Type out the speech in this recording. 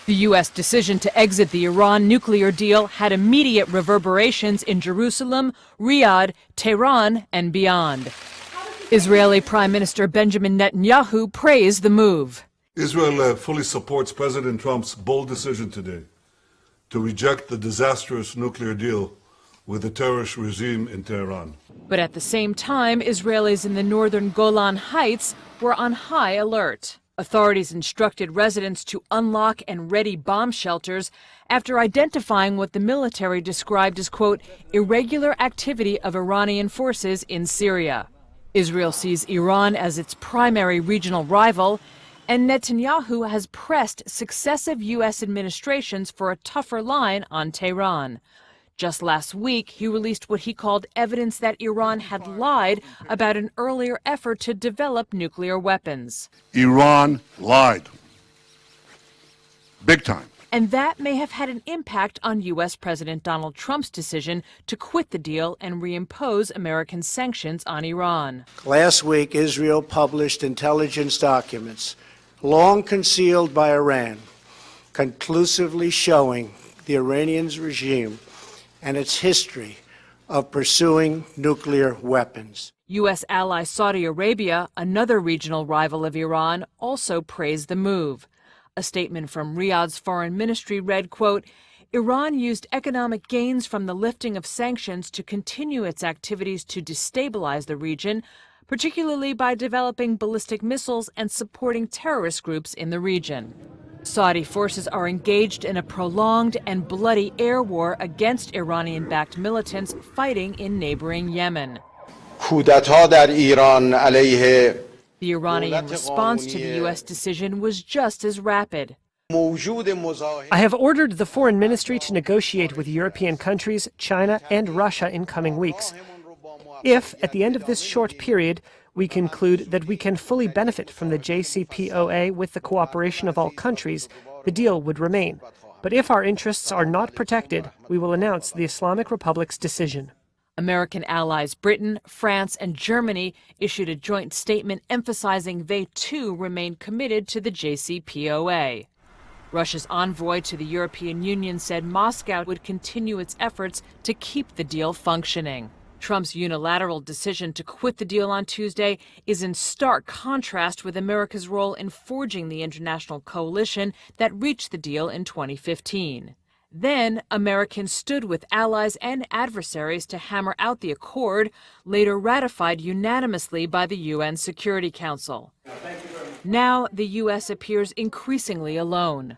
The U.S. decision to exit the Iran nuclear deal had immediate reverberations in Jerusalem, Riyadh, Tehran, and beyond. Israeli Prime Minister Benjamin Netanyahu praised the move. Israel fully supports President Trump's bold decision today to reject the disastrous nuclear deal with the terrorist regime in Tehran. But at the same time, Israelis in the northern Golan Heights were on high alert. Authorities instructed residents to unlock and ready bomb shelters after identifying what the military described as, quote, irregular activity of Iranian forces in Syria. Israel sees Iran as its primary regional rival, and Netanyahu has pressed successive U.S. administrations for a tougher line on Tehran. Just last week, he released what he called evidence that Iran had lied about an earlier effort to develop nuclear weapons. Iran lied. Big time. And that may have had an impact on U.S. President Donald Trump's decision to quit the deal and reimpose American sanctions on Iran. Last week, Israel published intelligence documents, long concealed by Iran, conclusively showing the Iranian regime and its history of pursuing nuclear weapons. U.S. ally Saudi Arabia, another regional rival of Iran, also praised the move. A statement from Riyadh's foreign ministry read, quote, Iran used economic gains from the lifting of sanctions to continue its activities to destabilize the region, particularly by developing ballistic missiles and supporting terrorist groups in the region. Saudi forces are engaged in a prolonged and bloody air war against Iranian-backed militants fighting in neighboring Yemen. The Iranian response to the U.S. decision was just as rapid. I have ordered the foreign ministry to negotiate with European countries, China, and Russia in coming weeks. If, at the end of this short period, we conclude that we can fully benefit from the JCPOA with the cooperation of all countries, the deal would remain. But if our interests are not protected, we will announce the Islamic Republic's decision. American allies Britain, France, and Germany issued a joint statement emphasizing they too remain committed to the JCPOA. Russia's envoy to the European Union said Moscow would continue its efforts to keep the deal functioning. Trump's unilateral decision to quit the deal on Tuesday is in stark contrast with America's role in forging the international coalition that reached the deal in 2015. Then, Americans stood with allies and adversaries to hammer out the accord, later ratified unanimously by the UN Security Council. Now, the U.S. appears increasingly alone.